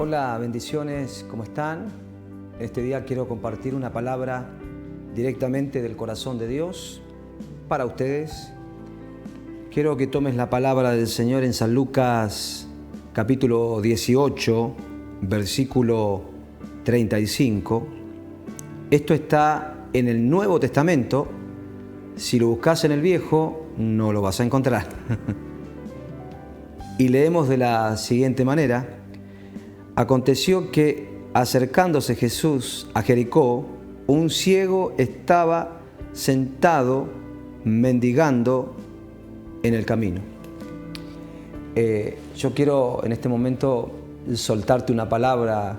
Hola, bendiciones, ¿cómo están? Este día quiero compartir una palabra directamente del corazón de Dios para ustedes. Quiero que tomes la palabra del Señor en San Lucas capítulo 18, versículo 35. Esto está en el Nuevo Testamento. Si lo buscas en el Viejo, no lo vas a encontrar. Y leemos de la siguiente manera. Aconteció que, acercándose Jesús a Jericó, un ciego estaba sentado mendigando en el camino. Yo quiero en este momento soltarte una palabra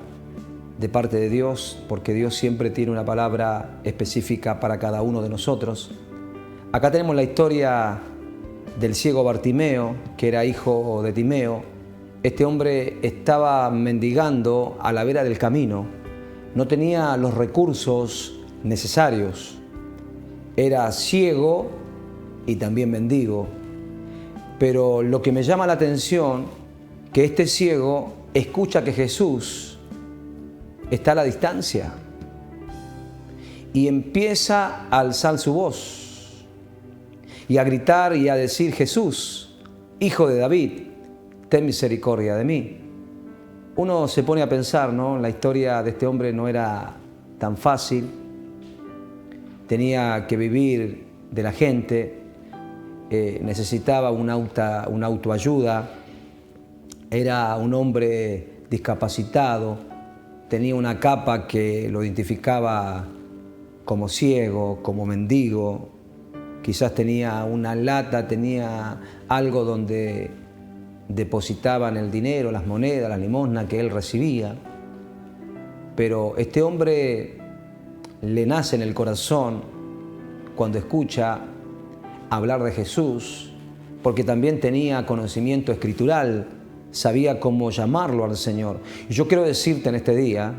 de parte de Dios, porque Dios siempre tiene una palabra específica para cada uno de nosotros. Acá tenemos la historia del ciego Bartimeo, que era hijo de Timeo. Este hombre estaba mendigando a la vera del camino, no tenía los recursos necesarios, era ciego y también mendigo. Pero lo que me llama la atención, que este ciego escucha que Jesús está a la distancia y empieza a alzar su voz y a gritar y a decir: Jesús, Hijo de David, ten misericordia de mí. Uno se pone a pensar, ¿no? La historia de este hombre no era tan fácil. Tenía que vivir de la gente, necesitaba una autoayuda. Era un hombre discapacitado, tenía una capa que lo identificaba como ciego, como mendigo. Quizás tenía una lata, tenía algo donde depositaban el dinero, las monedas, la limosna que él recibía. Pero este hombre le nace en el corazón cuando escucha hablar de Jesús, porque también tenía conocimiento escritural, sabía cómo llamarlo al Señor. Y yo quiero decirte en este día,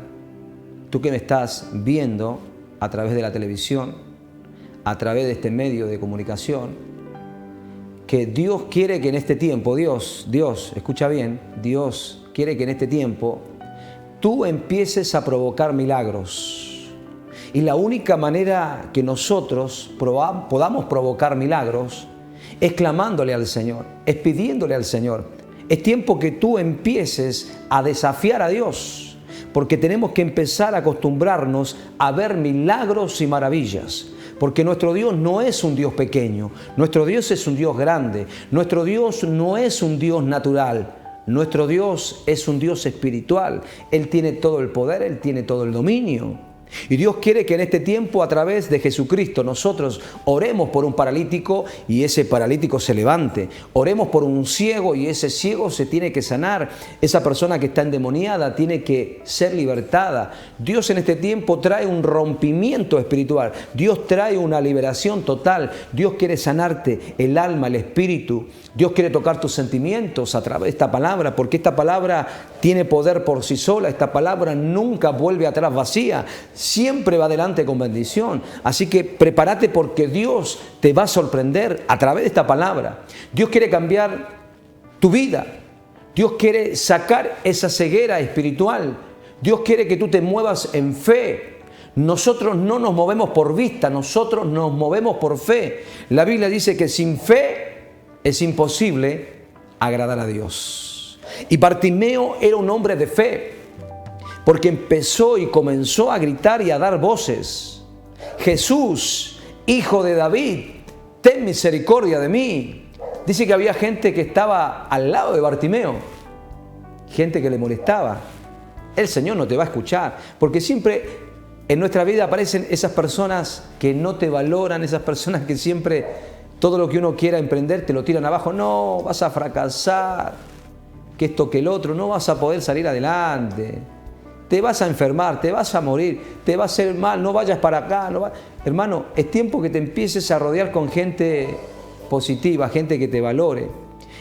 tú que me estás viendo a través de la televisión, a través de este medio de comunicación, que Dios quiere que en este tiempo, Dios, escucha bien, Dios quiere que en este tiempo tú empieces a provocar milagros. Y la única manera que nosotros podamos provocar milagros es clamándole al Señor, es pidiéndole al Señor. Es tiempo que tú empieces a desafiar a Dios, porque tenemos que empezar a acostumbrarnos a ver milagros y maravillas. Porque nuestro Dios no es un Dios pequeño, nuestro Dios es un Dios grande, nuestro Dios no es un Dios natural, nuestro Dios es un Dios espiritual. Él tiene todo el poder, Él tiene todo el dominio. Y Dios quiere que en este tiempo, a través de Jesucristo, nosotros oremos por un paralítico y ese paralítico se levante. Oremos por un ciego y ese ciego se tiene que sanar. Esa persona que está endemoniada tiene que ser libertada. Dios en este tiempo trae un rompimiento espiritual. Dios trae una liberación total. Dios quiere sanarte el alma, el espíritu. Dios quiere tocar tus sentimientos a través de esta palabra, porque esta palabra tiene poder por sí sola. Esta palabra nunca vuelve atrás vacía. Siempre va adelante con bendición. Así que prepárate, porque Dios te va a sorprender a través de esta palabra. Dios quiere cambiar tu vida. Dios quiere sacar esa ceguera espiritual. Dios quiere que tú te muevas en fe. Nosotros no nos movemos por vista, nosotros nos movemos por fe. La Biblia dice que sin fe es imposible agradar a Dios. Y Bartimeo era un hombre de fe, porque empezó y comenzó a gritar y a dar voces: Jesús, Hijo de David, ten misericordia de mí. Dice que había gente que estaba al lado de Bartimeo, gente que le molestaba. El Señor no te va a escuchar, porque siempre en nuestra vida aparecen esas personas que no te valoran, esas personas que siempre todo lo que uno quiera emprender te lo tiran abajo. No, vas a fracasar, que esto, que el otro, no vas a poder salir adelante. Te vas a enfermar, te vas a morir, te va a hacer mal, no vayas para acá. Hermano, es tiempo que te empieces a rodear con gente positiva, gente que te valore.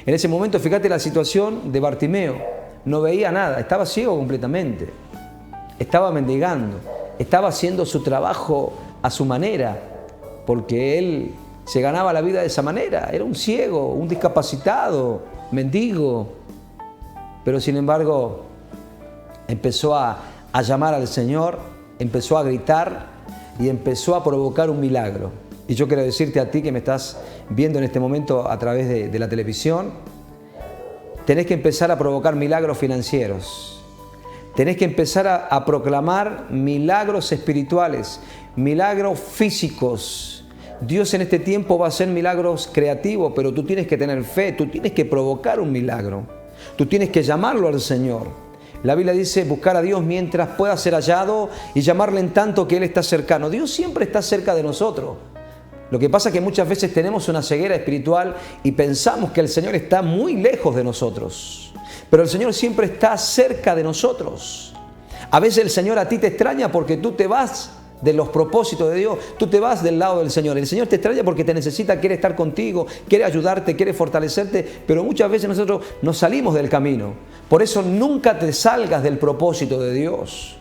En ese momento, fíjate la situación de Bartimeo. No veía nada, estaba ciego completamente. Estaba mendigando, estaba haciendo su trabajo a su manera, porque él se ganaba la vida de esa manera. Era un ciego, un discapacitado, mendigo. Pero sin embargo, empezó a llamar al Señor, empezó a gritar y empezó a provocar un milagro. Y yo quiero decirte a ti que me estás viendo en este momento a través de la televisión, tenés que empezar a provocar milagros financieros. Tenés que empezar a proclamar milagros espirituales, milagros físicos. Dios en este tiempo va a hacer milagros creativos, pero tú tienes que tener fe, tú tienes que provocar un milagro. Tú tienes que llamarlo al Señor. La Biblia dice buscar a Dios mientras pueda ser hallado y llamarle en tanto que Él está cercano. Dios siempre está cerca de nosotros. Lo que pasa es que muchas veces tenemos una ceguera espiritual y pensamos que el Señor está muy lejos de nosotros. Pero el Señor siempre está cerca de nosotros. A veces el Señor a ti te extraña porque tú te vas de los propósitos de Dios, tú te vas del lado del Señor. El Señor te extraña porque te necesita, quiere estar contigo, quiere ayudarte, quiere fortalecerte, pero muchas veces nosotros nos salimos del camino. Por eso nunca te salgas del propósito de Dios,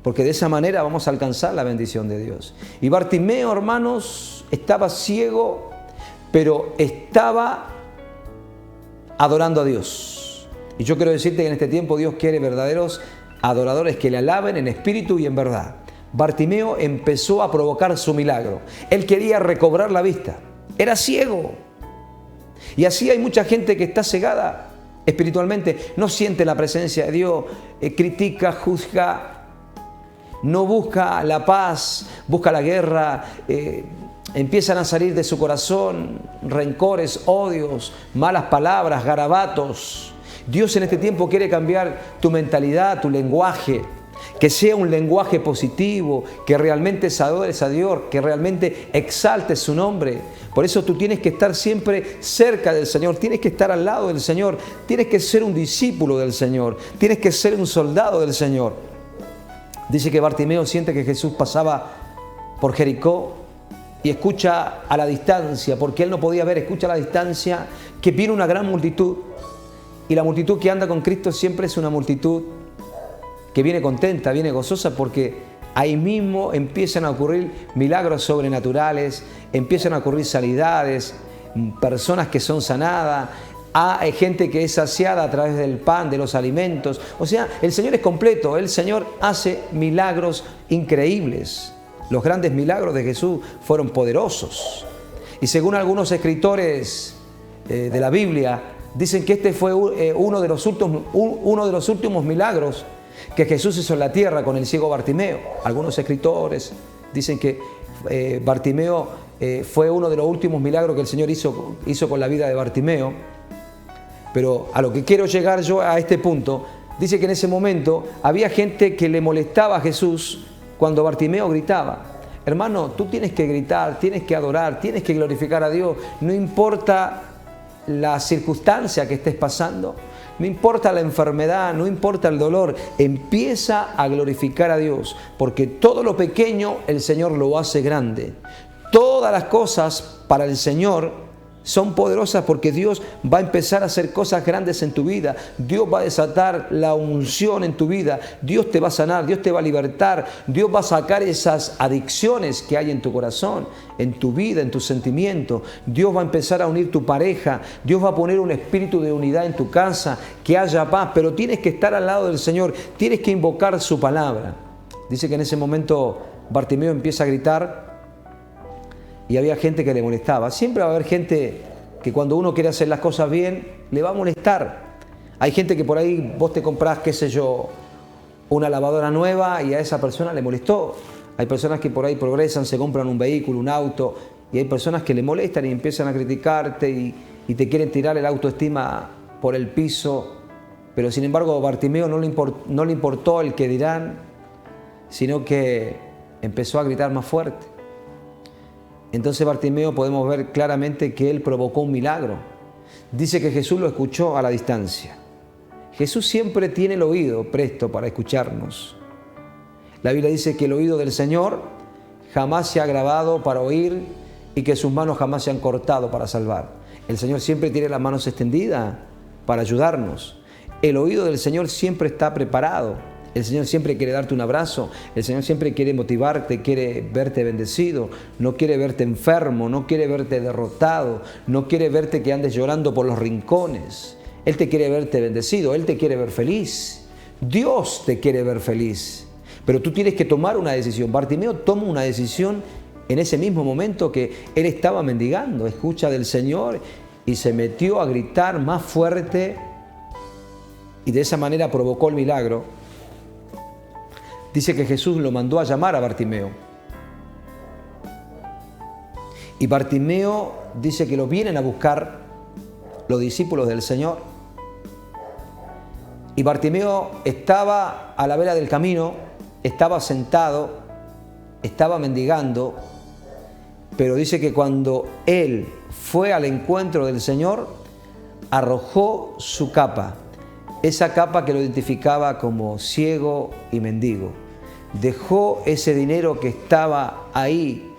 porque de esa manera vamos a alcanzar la bendición de Dios. Y Bartimeo, hermanos, estaba ciego, pero estaba adorando a Dios. Y yo quiero decirte que en este tiempo Dios quiere verdaderos adoradores que le alaben en espíritu y en verdad. Bartimeo empezó a provocar su milagro. Él quería recobrar la vista. Era ciego. Y así hay mucha gente que está cegada espiritualmente. No siente la presencia de Dios, critica, juzga, no busca la paz, busca la guerra. Empiezan a salir de su corazón rencores, odios, malas palabras, garabatos. Dios en este tiempo quiere cambiar tu mentalidad, tu lenguaje. Que sea un lenguaje positivo, que realmente adores a Dios, que realmente exaltes su nombre. Por eso tú tienes que estar siempre cerca del Señor, tienes que estar al lado del Señor, tienes que ser un discípulo del Señor, tienes que ser un soldado del Señor. Dice que Bartimeo siente que Jesús pasaba por Jericó y escucha a la distancia, porque él no podía ver, escucha a la distancia que viene una gran multitud. Y la multitud que anda con Cristo siempre es una multitud que viene contenta, viene gozosa, porque ahí mismo empiezan a ocurrir milagros sobrenaturales, empiezan a ocurrir sanidades, personas que son sanadas, hay gente que es saciada a través del pan, de los alimentos. O sea, el Señor es completo, el Señor hace milagros increíbles. Los grandes milagros de Jesús fueron poderosos. Y según algunos escritores de la Biblia, dicen que este fue uno de los últimos milagros que Jesús hizo en la tierra con el ciego Bartimeo. Algunos escritores dicen que Bartimeo fue uno de los últimos milagros que el Señor hizo con la vida de Bartimeo. Pero a lo que quiero llegar yo a este punto, dice que en ese momento había gente que le molestaba a Jesús cuando Bartimeo gritaba. Hermano, tú tienes que gritar, tienes que adorar, tienes que glorificar a Dios. No importa la circunstancia que estés pasando, no importa la enfermedad, no importa el dolor, empieza a glorificar a Dios, porque todo lo pequeño el Señor lo hace grande. Todas las cosas para el Señor son poderosas porque Dios va a empezar a hacer cosas grandes en tu vida. Dios va a desatar la unción en tu vida. Dios te va a sanar, Dios te va a libertar. Dios va a sacar esas adicciones que hay en tu corazón, en tu vida, en tus sentimientos. Dios va a empezar a unir tu pareja. Dios va a poner un espíritu de unidad en tu casa, que haya paz. Pero tienes que estar al lado del Señor. Tienes que invocar su palabra. Dice que en ese momento Bartimeo empieza a gritar. Y había gente que le molestaba. Siempre va a haber gente que cuando uno quiere hacer las cosas bien, le va a molestar. Hay gente que por ahí vos te comprás, qué sé yo, una lavadora nueva y a esa persona le molestó. Hay personas que por ahí progresan, se compran un vehículo, un auto, y hay personas que le molestan y empiezan a criticarte y te quieren tirar el autoestima por el piso. Pero sin embargo a Bartimeo no le importó el que dirán, sino que empezó a gritar más fuerte. Entonces Bartimeo podemos ver claramente que él provocó un milagro. Dice que Jesús lo escuchó a la distancia. Jesús siempre tiene el oído presto para escucharnos. La Biblia dice que el oído del Señor jamás se ha agravado para oír y que sus manos jamás se han cortado para salvar. El Señor siempre tiene las manos extendidas para ayudarnos. El oído del Señor siempre está preparado. El Señor siempre quiere darte un abrazo, el Señor siempre quiere motivarte, quiere verte bendecido, no quiere verte enfermo, no quiere verte derrotado, no quiere verte que andes llorando por los rincones. Él te quiere verte bendecido, Él te quiere ver feliz. Dios te quiere ver feliz, pero tú tienes que tomar una decisión. Bartimeo toma una decisión en ese mismo momento que él estaba mendigando, escucha del Señor y se metió a gritar más fuerte y de esa manera provocó el milagro. Dice que Jesús lo mandó a llamar a Bartimeo. Y Bartimeo dice que lo vienen a buscar los discípulos del Señor. Y Bartimeo estaba a la vera del camino, estaba sentado, estaba mendigando, pero dice que cuando él fue al encuentro del Señor, arrojó su capa, esa capa que lo identificaba como ciego y mendigo. Dejó ese dinero que estaba ahí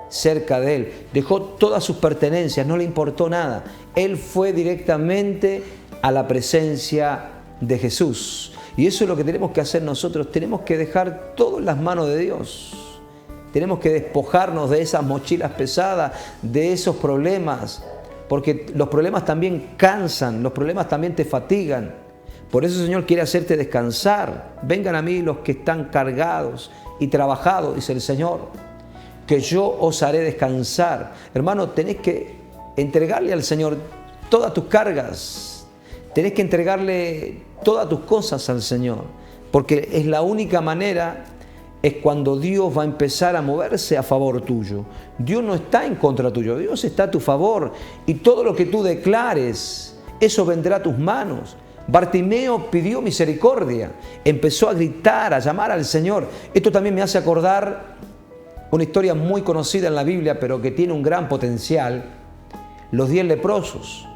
cerca de él, dejó todas sus pertenencias, no le importó nada. Él fue directamente a la presencia de Jesús. Y eso es lo que tenemos que hacer nosotros. Tenemos que dejar todo en las manos de Dios. Tenemos que despojarnos de esas mochilas pesadas, de esos problemas, porque los problemas también cansan, los problemas también te fatigan. Por eso el Señor quiere hacerte descansar. Vengan a mí los que están cargados y trabajados, dice el Señor, que yo os haré descansar. Hermano, tenés que entregarle al Señor todas tus cargas. Tenés que entregarle todas tus cosas al Señor, porque es la única manera, es cuando Dios va a empezar a moverse a favor tuyo. Dios no está en contra tuyo, Dios está a tu favor, y todo lo que tú declares, eso vendrá a tus manos. Bartimeo pidió misericordia, empezó a gritar, a llamar al Señor. Esto también me hace acordar una historia muy conocida en la Biblia, pero que tiene un gran potencial: los 10 leprosos.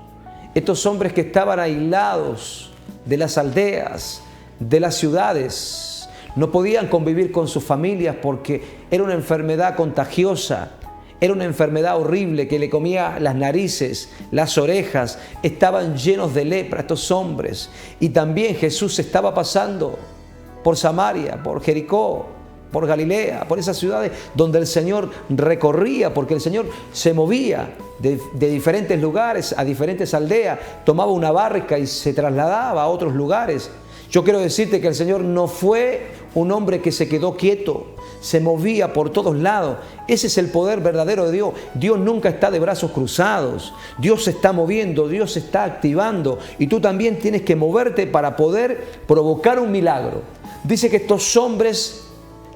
Estos hombres que estaban aislados de las aldeas, de las ciudades, no podían convivir con sus familias porque era una enfermedad contagiosa, era una enfermedad horrible que le comía las narices, las orejas, estaban llenos de lepra estos hombres. Y también Jesús estaba pasando por Samaria, por Jericó, por Galilea, por esas ciudades donde el Señor recorría, porque el Señor se movía de diferentes lugares a diferentes aldeas, tomaba una barca y se trasladaba a otros lugares. Yo quiero decirte que el Señor no fue un hombre que se quedó quieto, se movía por todos lados. Ese es el poder verdadero de Dios. Dios nunca está de brazos cruzados. Dios se está moviendo, Dios se está activando, y tú también tienes que moverte para poder provocar un milagro. Dice que estos hombres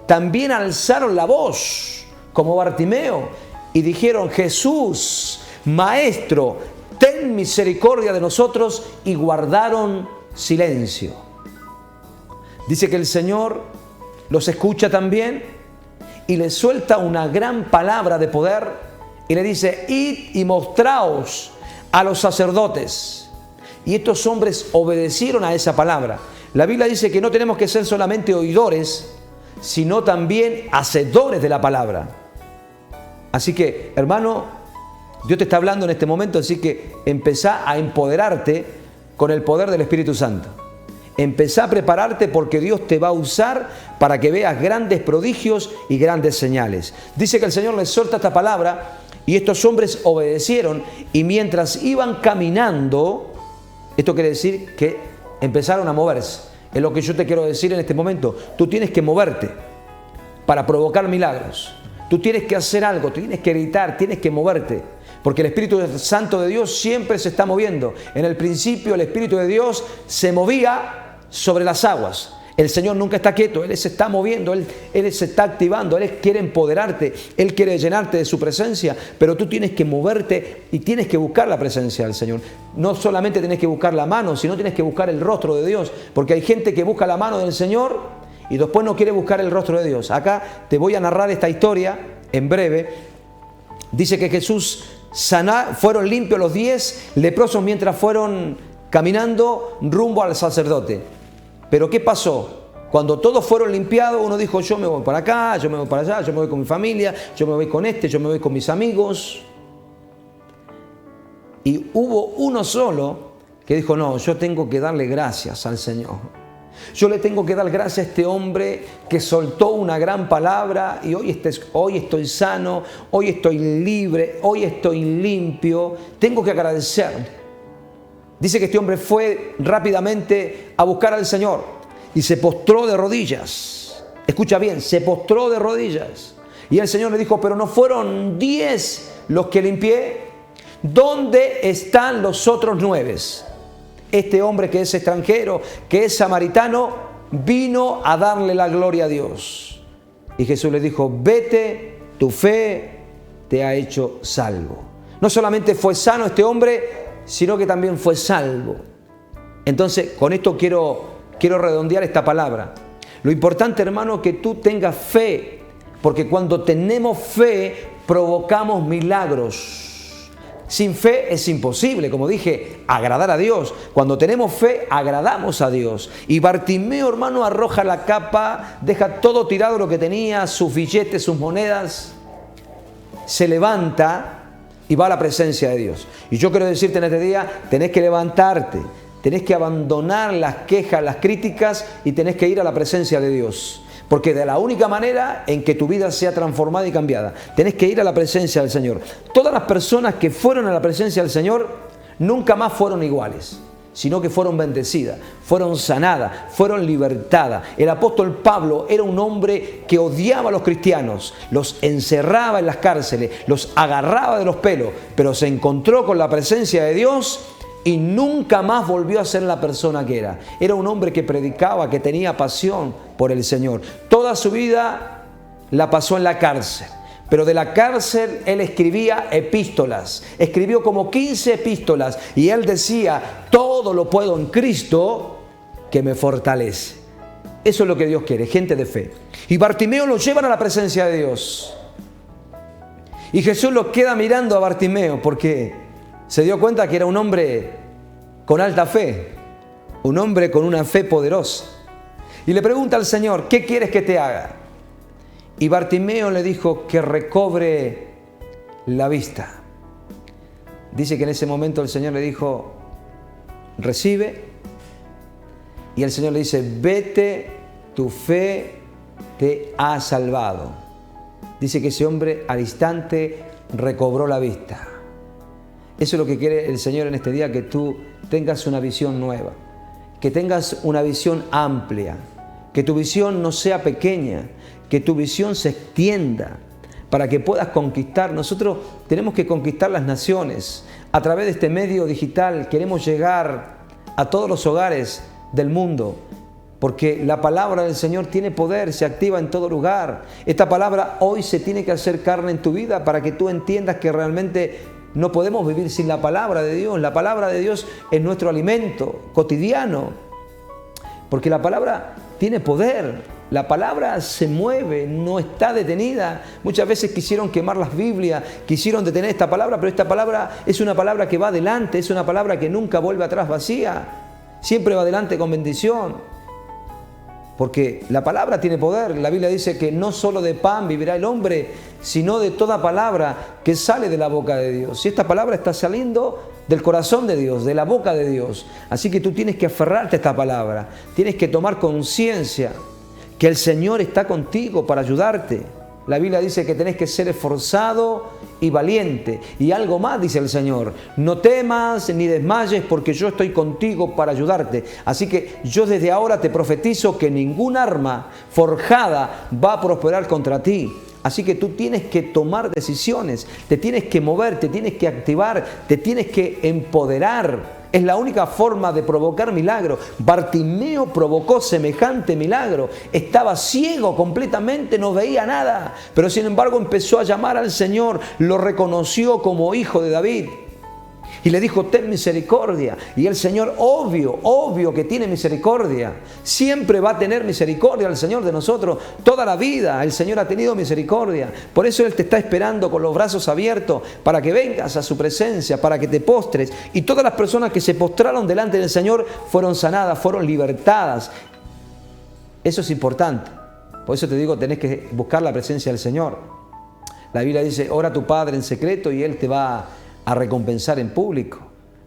también alzaron la voz, como Bartimeo, y dijeron: Jesús, Maestro, ten misericordia de nosotros, y guardaron silencio. Dice que el Señor los escucha también y les suelta una gran palabra de poder y le dice: id y mostraos a los sacerdotes. Y estos hombres obedecieron a esa palabra. La Biblia dice que no tenemos que ser solamente oidores, sino también hacedores de la palabra. Así que, hermano, Dios te está hablando en este momento, así que empezá a empoderarte con el poder del Espíritu Santo. Empezá a prepararte, porque Dios te va a usar para que veas grandes prodigios y grandes señales. Dice que el Señor les suelta esta palabra y estos hombres obedecieron, y mientras iban caminando, esto quiere decir que empezaron a moverse. Es lo que yo te quiero decir en este momento. Tú tienes que moverte para provocar milagros. Tú tienes que hacer algo, tienes que gritar, tienes que moverte. Porque el Espíritu Santo de Dios siempre se está moviendo. En el principio el Espíritu de Dios se movía sobre las aguas. El Señor nunca está quieto, Él se está moviendo, Él se está activando, Él quiere empoderarte, Él quiere llenarte de su presencia, pero tú tienes que moverte y tienes que buscar la presencia del Señor. No solamente tienes que buscar la mano, sino tienes que buscar el rostro de Dios, porque hay gente que busca la mano del Señor y después no quiere buscar el rostro de Dios. Acá te voy a narrar esta historia en breve. Dice que Jesús fueron limpios los 10 leprosos mientras fueron caminando rumbo al sacerdote. Pero ¿qué pasó? Cuando todos fueron limpiados, uno dijo: yo me voy para acá, yo me voy para allá, yo me voy con mi familia, yo me voy con este, yo me voy con mis amigos. Y hubo uno solo que dijo: no, yo tengo que darle gracias al Señor. Yo le tengo que dar gracias a este hombre que soltó una gran palabra y hoy estoy sano, hoy estoy libre, hoy estoy limpio. Tengo que agradecer. Dice que este hombre fue rápidamente a buscar al Señor y se postró de rodillas. Escucha bien, se postró de rodillas. Y el Señor le dijo, pero no fueron 10 los que limpié. ¿Dónde están los otros 9? Este hombre que es extranjero, que es samaritano, vino a darle la gloria a Dios. Y Jesús le dijo, vete, tu fe te ha hecho salvo. No solamente fue sano este hombre, sino que también fue salvo. Entonces, con esto quiero redondear esta palabra. Lo importante, hermano, es que tú tengas fe, porque cuando tenemos fe, provocamos milagros. Sin fe es imposible, como dije, agradar a Dios. Cuando tenemos fe, agradamos a Dios. Y Bartimeo, hermano, arroja la capa, deja todo tirado lo que tenía, sus billetes, sus monedas, se levanta y va a la presencia de Dios. Y yo quiero decirte en este día, tenés que levantarte, tenés que abandonar las quejas, las críticas y tenés que ir a la presencia de Dios. Porque de la única manera en que tu vida sea transformada y cambiada, tenés que ir a la presencia del Señor. Todas las personas que fueron a la presencia del Señor nunca más fueron iguales, sino que fueron bendecidas, fueron sanadas, fueron libertadas. El apóstol Pablo era un hombre que odiaba a los cristianos, los encerraba en las cárceles, los agarraba de los pelos, pero se encontró con la presencia de Dios y nunca más volvió a ser la persona que era. Era un hombre que predicaba, que tenía pasión por el Señor. Toda su vida la pasó en la cárcel. Pero de la cárcel él escribía epístolas. Escribió como 15 epístolas. Y él decía, todo lo puedo en Cristo que me fortalece. Eso es lo que Dios quiere, gente de fe. Y Bartimeo lo llevan a la presencia de Dios. Y Jesús lo queda mirando a Bartimeo porque se dio cuenta que era un hombre con alta fe, un hombre con una fe poderosa. Y le pregunta al Señor, ¿qué quieres que te haga? Y Bartimeo le dijo que recobre la vista. Dice que en ese momento el Señor le dijo, recibe. Y el Señor le dice, vete, tu fe te ha salvado. Dice que ese hombre al instante recobró la vista. Eso es lo que quiere el Señor en este día, que tú tengas una visión nueva, que tengas una visión amplia, que tu visión no sea pequeña, que tu visión se extienda para que puedas conquistar. Nosotros tenemos que conquistar las naciones. A través de este medio digital queremos llegar a todos los hogares del mundo, porque la palabra del Señor tiene poder, se activa en todo lugar. Esta palabra hoy se tiene que hacer carne en tu vida para que tú entiendas que realmente no podemos vivir sin la palabra de Dios. La palabra de Dios es nuestro alimento cotidiano, porque la palabra tiene poder. La palabra se mueve, no está detenida. Muchas veces quisieron quemar las Biblias, quisieron detener esta palabra, pero esta palabra es una palabra que va adelante, es una palabra que nunca vuelve atrás vacía, siempre va adelante con bendición. Porque la palabra tiene poder. La Biblia dice que no solo de pan vivirá el hombre, sino de toda palabra que sale de la boca de Dios. Y esta palabra está saliendo del corazón de Dios, de la boca de Dios. Así que tú tienes que aferrarte a esta palabra. Tienes que tomar conciencia que el Señor está contigo para ayudarte. La Biblia dice que tenés que ser esforzado y valiente. Y algo más dice el Señor, no temas ni desmayes porque yo estoy contigo para ayudarte. Así que yo desde ahora te profetizo que ningún arma forjada va a prosperar contra ti. Así que tú tienes que tomar decisiones, te tienes que mover, te tienes que activar, te tienes que empoderar. Es la única forma de provocar milagro. Bartimeo provocó semejante milagro. Estaba ciego completamente, no veía nada. Pero sin embargo empezó a llamar al Señor, lo reconoció como hijo de David. Y le dijo, ten misericordia. Y el Señor, obvio que tiene misericordia. Siempre va a tener misericordia el Señor de nosotros. Toda la vida el Señor ha tenido misericordia. Por eso Él te está esperando con los brazos abiertos para que vengas a su presencia, para que te postres. Y todas las personas que se postraron delante del Señor fueron sanadas, fueron libertadas. Eso es importante. Por eso te digo, tenés que buscar la presencia del Señor. La Biblia dice, ora a tu Padre en secreto y Él te va a recompensar en público.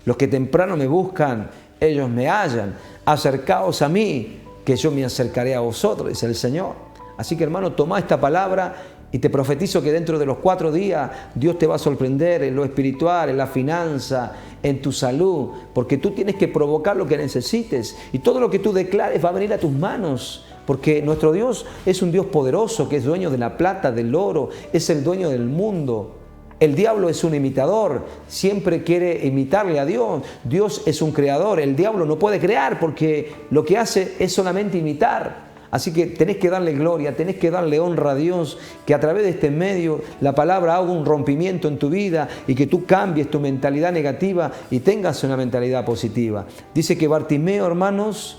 Los que temprano me buscan, ellos me hallan. Acercaos a mí, que yo me acercaré a vosotros, dice el Señor. Así que hermano, toma esta palabra Y te profetizo que dentro de los 4 días Dios te va a sorprender en lo espiritual, en la finanza, en tu salud, porque tú tienes que provocar lo que necesites y todo lo que tú declares va a venir a tus manos, porque nuestro Dios es un Dios poderoso, que es dueño de la plata, del oro, es el dueño del mundo. El diablo es un imitador, siempre quiere imitarle a Dios. Dios es un creador, el diablo no puede crear porque lo que hace es solamente imitar. Así que tenés que darle gloria, tenés que darle honra a Dios, que a través de este medio la palabra haga un rompimiento en tu vida y que tú cambies tu mentalidad negativa y tengas una mentalidad positiva. Dice que Bartimeo, hermanos,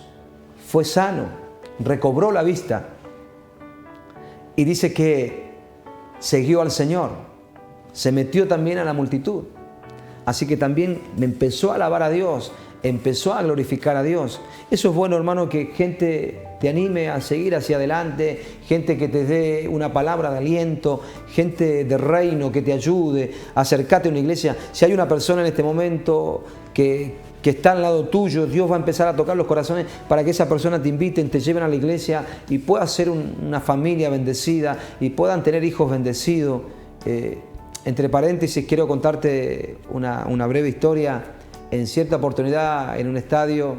fue sano, recobró la vista y dice que siguió al Señor, se metió también a la multitud. Así que también empezó a alabar a Dios, empezó a glorificar a Dios. Eso es bueno, hermano, que gente te anime a seguir hacia adelante, gente que te dé una palabra de aliento, gente de reino que te ayude. Acércate a una iglesia. Si hay una persona en este momento que está al lado tuyo, Dios va a empezar a tocar los corazones para que esa persona te inviten, te lleven a la iglesia y pueda ser una familia bendecida y puedan tener hijos bendecidos. Entre paréntesis, quiero contarte una breve historia. En cierta oportunidad, en un estadio,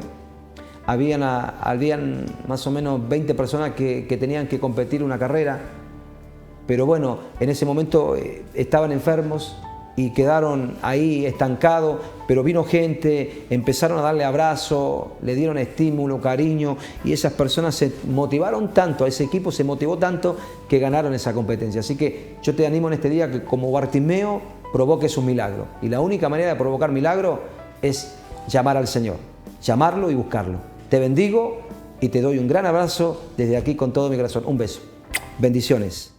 habían más o menos 20 personas que tenían que competir una carrera, pero bueno, en ese momento estaban enfermos y quedaron ahí estancados, pero vino gente, empezaron a darle abrazo, le dieron estímulo, cariño, y esas personas se motivaron tanto, ese equipo se motivó tanto que ganaron esa competencia. Así que yo te animo en este día que como Bartimeo provoques un milagro, y la única manera de provocar milagro es llamar al Señor, llamarlo y buscarlo. Te bendigo y te doy un gran abrazo desde aquí con todo mi corazón. Un beso. Bendiciones.